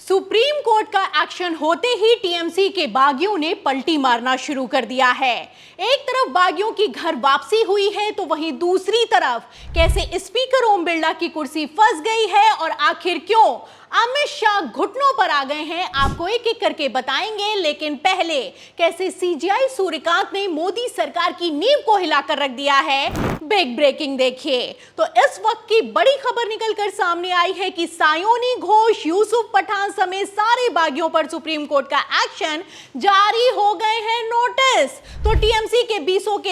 Supreme court का action होते ही TMC के बागियों ने पलटी मारना शुरू कर दिया है। एक तरफ बागियों की घर वापसी हुई है तो वहीं दूसरी तरफ कैसे स्पीकर ओम बिरला की कुर्सी फंस गई है और आखिर क्यों अमित शाह घुटनों पर आ गए हैं, आपको एक एक करके बताएंगे। लेकिन पहले कैसे सीजीआई सूर्यकांत ने मोदी सरकार की नींव को हिलाकर रख दिया है, बिग ब्रेकिंग देखिए। तो इस वक्त की बड़ी खबर निकलकर सामने आई है कि सायोनी घोष, यूसुफ पठान समेत सारे बागियों पर सुप्रीम कोर्ट का एक्शन, जारी हो गए हैं नोटिस। तो टीएमसी के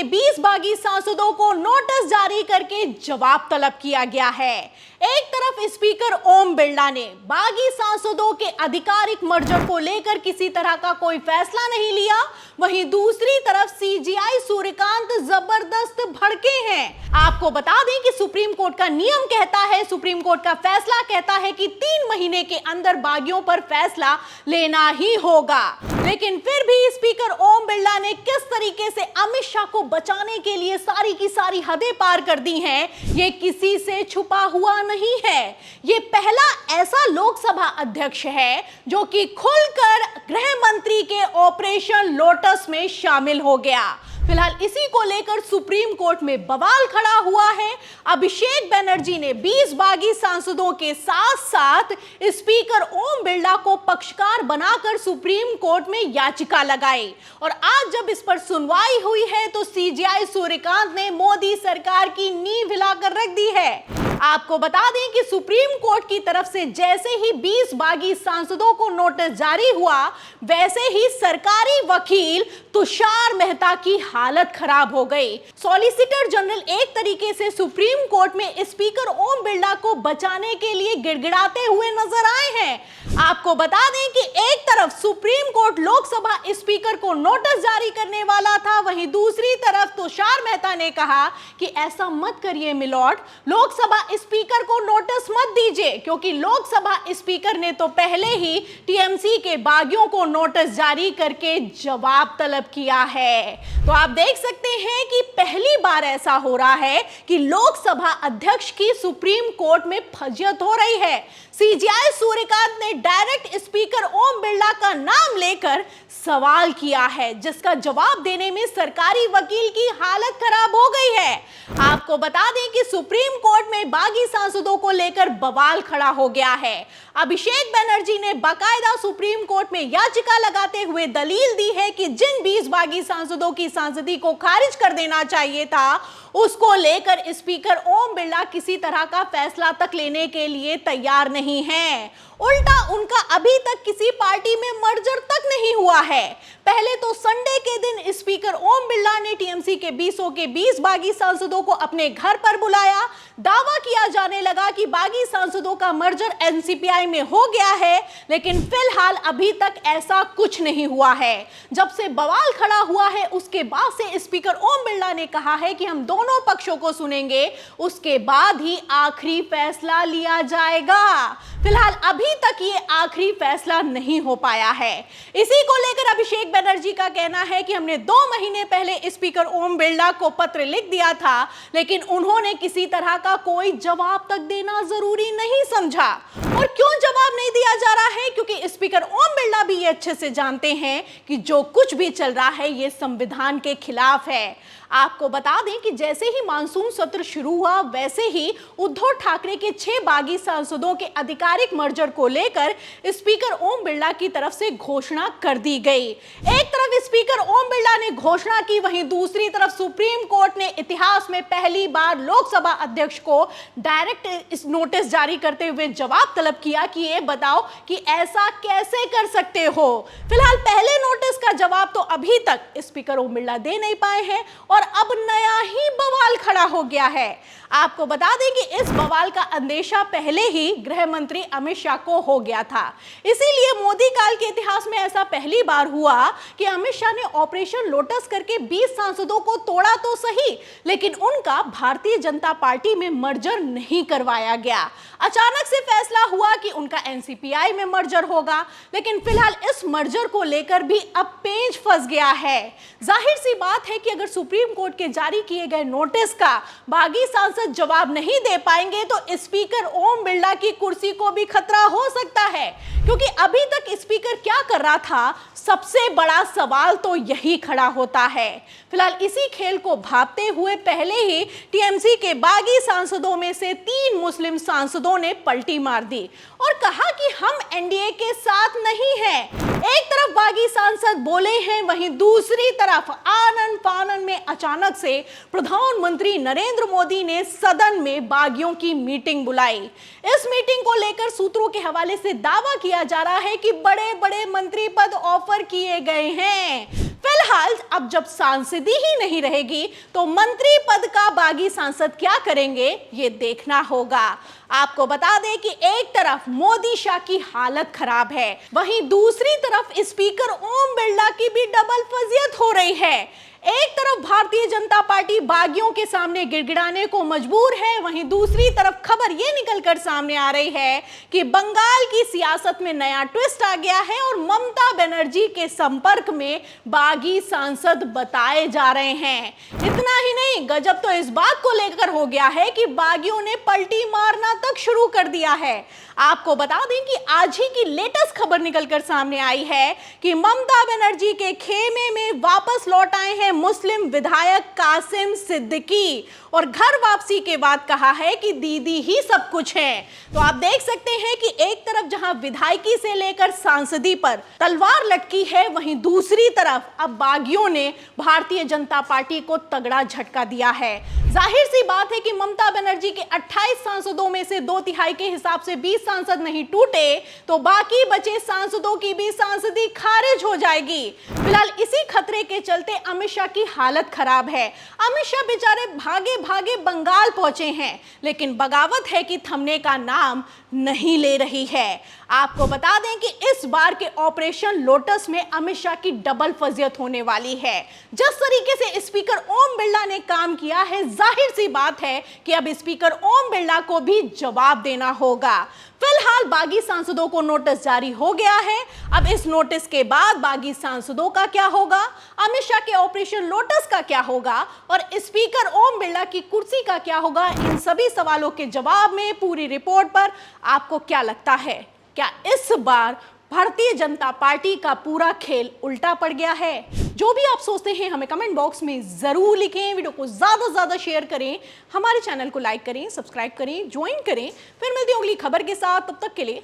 20 बागी सांसदों को नोटिस जारी करके जवाब तलब किया गया है। एक तरफ स्पीकर ओम बिरला ने बागी सांसदों के आधिकारिक मर्जर को लेकर किसी तरह का कोई फैसला नहीं लिया, वहीं दूसरी तरफ सीजीआई सूर्यकांत जबरदस्त भड़के हैं। आपको बता दें कि सुप्रीम कोर्ट का नियम कहता है, सुप्रीम कोर्ट का फैसला कहता है कि 3 महीने के अंदर बागियों पर फैसला लेना ही होगा। लेकिन फिर भी स्पीकर ओम बिरला ने किस तरीके से अमित शाह को बचाने के लिए सारी की सारी हदें पार कर दी हैं, ये किसी से छुपा हुआ नहीं है। ये पहला ऐसा लोकसभा अध्यक्ष है जो कि खुलकर गृह मंत्री के ऑपरेशन लोटस में शामिल हो गया। फिलहाल इसी को लेकर सुप्रीम कोर्ट में बवाल खड़ा हुआ है। अभिषेक बनर्जी ने 20 बागी सांसदों के साथ साथ स्पीकर ओम बिरला को पक्षकार बनाकर सुप्रीम कोर्ट में याचिका लगाई और आज जब इस पर सुनवाई हुई है तो सीजीआई सूर्यकांत ने मोदी सरकार की नींव हिलाकर रख दी है। आपको बता दें कि सुप्रीम कोर्ट की तरफ से जैसे ही 20 बागी सांसदों को नोटिस जारी हुआ, वैसे ही सरकारी वकील तुषार मेहता की हालत खराब हो गई। सॉलिसिटर जनरल एक तरीके से सुप्रीम कोर्ट में स्पीकर ओम बिरला को बचाने के लिए गिड़गिड़ाते हुए नजर आए हैं। आपको बता दें कि एक तरफ सुप्रीम कोर्ट लोकसभा स्पीकर को नोटिस जारी करने वाला था, वहीं दूसरी तरफ तुषार मेहता ने कहा कि ऐसा मत करिए मिलॉर्ड, लोकसभा स्पीकर को नोटिस मत दीजिए, क्योंकि लोकसभा स्पीकर ने तो पहले ही टीएमसी के बागियों को नोटिस जारी करके जवाब तलब किया है। तो आप देख सकते हैं कि पहली बार ऐसा हो रहा है कि लोकसभा अध्यक्ष की सुप्रीम कोर्ट में फजियत हो रही है। सीजीआई सूर्यकांत ने डायरेक्ट स्पीकर ओम बिरला का नाम लेकर सवाल किया है, जिसका जवाब देने में सरकारी वकील की हालत खराब हो गई है। आपको बता दें कि सुप्रीम कोर्ट में बागी सांसदों को लेकर बवाल खड़ा हो गया है। अभिषेक बनर्जी ने बाकायदा सुप्रीम कोर्ट में याचिका लगाते हुए दलील दी है कि जिन 20 बागी सांसदों की सांसदी को खारिज कर देना चाहिए था, उसको लेकर स्पीकर ओम बिरला किसी तरह का फैसला तक लेने के लिए तैयार नहीं है। उल्टा उनका अभी तक किसी पार्टी में मर्जर तक नहीं हुआ है। पहले तो संडे के दिन स्पीकर ओम बिरला ने टीएमसी के 20 बागी सांसदों को अपने घर पर बुलाया। दावा किया जाने लगा कि बागी सांसदों का मर्जर एनसीपीआई में हो गया है, लेकिन फिलहाल अभी तक ऐसा कुछ नहीं हुआ है। जब से बवाल खड़ा हुआ है उसके बाद से स्पीकर ओम बिरला ने कहा है कि हम दोनों पक्षों को सुनेंगे, उसके बाद ही आखिरी फैसला लिया जाएगा। फिलहाल अभी तक ये आखिरी फैसला नहीं हो पाया है। इसी को लेकर अभिषेक बनर्जी का कहना है कि हमने 2 महीने पहले स्पीकर ओम बिरला को पत्र लिख दिया था, लेकिन उन्होंने किसी तरह का कोई जवाब तक देना जरूरी नहीं समझा। और क्यों जवाब नहीं दिया जा रहा है? क्योंकि स्पीकर ओम बिरला भी ये अच्छे से जानते हैं कि जो कुछ भी चल रहा है ये संविधान के खिलाफ है। आपको बता दें कि जैसे ही मानसून सत्र शुरू हुआ, वैसे ही उद्धव ठाकरे के 6 बागी सांसदों के आधिकारिक मर्जर को लेकर स्पीकर ओम बिरला की तरफ से घोषणा कर दी गई। एक तरफ स्पीकर ओम बिरला ने घोषणा की, वहीं दूसरी तरफ सुप्रीम कोर्ट ने इतिहास में पहली बार लोकसभा अध्यक्ष को डायरेक्ट नोटिस जारी करते हुए जवाब तलब किया कि ये बताओ कि ऐसा कैसे कर सकते हो। फिलहाल पहले नोटिस का जवाब तो अभी तक स्पीकर ओम बिरला दे नहीं पाए हैं और अब नया ही बवाल खड़ा हो गया है। आपको बता दें कि इस बवाल का अंदेशा पहले ही गृह मंत्री अमित शाह को हो गया था। इसीलिए मोदी काल के इतिहास में ऐसा पहली बार हुआ कि अमित शाह ने ऑपरेशन लोटस करके 20 सांसदों को तोड़ा तो सही, लेकिन उनका भारतीय जनता पार्टी में मर्जर नहीं करवाया गया। अचानक से फैसला हुआ कि उनका एनसीपीआई में मर्जर होगा, लेकिन फिलहाल इस मर्जर को लेकर भी अब पेंच फंस गया है। जाहिर सी बात है कि अगर सुप्रीम कोर्ट के जारी किए गए नोटिस का बागी सांसद जवाब नहीं दे पाएंगे तो स्पीकर ओम बिरला की कुर्सी को भी खतरा हो सकता है, क्योंकि अभी तक स्पीकर क्या कर रहा था, सबसे बड़ा सवाल तो यही खड़ा होता है। फिलहाल इसी खेल को भांपते हुए पहले ही टीएमसी के बागी सांसदों में से 3 मुस्लिम सांसदों ने पलटी मार दी और कहा कि हम एनडीए के साथ नहीं हैं। एक तरफ बागी सांसद बोले हैं, वहीं दूसरी तरफ आनन फानन में अचानक से प्रधानमंत्री नरेंद्र मोदी ने सदन में बागियों की मीटिंग बुलाई। इस मीटिंग को लेकर सूत्रों के हवाले से दावा किया जा रहा है कि बड़े बड़े मंत्री पद ऑफर किए गए हैं। फिलहाल अब जब सांसदी ही नहीं रहेगी तो मंत्री पद का बागी सांसद क्या करेंगे, ये देखना होगा। आपको बता दें कि एक तरफ मोदी शाह की हालत खराब है, वहीं दूसरी तरफ स्पीकर ओम बिरला की भी डबल फजीयत हो रही है। एक तरफ भारतीय जनता पार्टी बागियों के सामने गिड़गिड़ाने को मजबूर है, वहीं दूसरी तरफ खबर ये निकलकर सामने आ रही है कि बंगाल की सियासत में नया ट्विस्ट आ गया है और ममता बनर्जी के संपर्क में बागी सांसद बताए जा रहे हैं। इतना ही नहीं, गजब तो इस बात को लेकर हो गया है कि बागियों ने पलटी मारना तक शुरू कर दिया है। आपको बता दें कि आज ही की लेटेस्ट खबर निकलकर सामने आई है कि ममता बनर्जी के खेमे में वापस लौट आए हैं मुस्लिम विधायक कासिम सिद्दीकी और घर वापसी के बाद कहा है कि दीदी ही सब कुछ है। तो आप देख सकते हैं कि एक तरफ जहां विधायकी से लेकर सांसदी पर तलवार लटकी है, वहीं दूसरी तरफ अब बागियों ने भारतीय जनता पार्टी को तगड़ा झटका दिया है। जाहिर सी बात है कि ममता बनर्जी के 28 सांसदों में से 2/3 के हिसाब से 20 सांसद नहीं टूटे तो बाकी बचे सांसदों की भी सांसदी खारिज हो जाएगी। फिलहाल इसी खतरे के चलते अमित शाह की हालत खराब है। अमित शाह बेचारे भागे भागे बंगाल पहुंचे हैं, लेकिन बगावत है कि थमने का नाम नहीं ले रही है। आपको बता दें कि इस बार के ऑपरेशन लोटस में अमित शाह की डबल फजीयत होने वाली है। जिस तरीके से स्पीकर ओम बिरला ने काम किया है, जाहिर सी बात है कि अब स्पीकर ओम बिरला को भी जवाब देना होगा। फिलहाल बागी सांसदों को नोटिस जारी हो गया है। अब इस नोटिस के बाद बागी सांसदों का क्या होगा, अमित शाह के ऑपरेशन लोटस का क्या होगा और स्पीकर ओम बिरला की कुर्सी का क्या होगा, इन सभी सवालों के जवाब में पूरी रिपोर्ट पर आपको क्या लगता है? क्या इस बार भारतीय जनता पार्टी का पूरा खेल उल्टा पड़ गया है? जो भी आप सोचते हैं हमें कमेंट बॉक्स में जरूर लिखें। वीडियो को ज्यादा से ज्यादा शेयर करें, हमारे चैनल को लाइक करें, सब्सक्राइब करें, ज्वाइन करें। फिर मिलती हूं अगली खबर के साथ, तब तक के लिए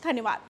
धन्यवाद।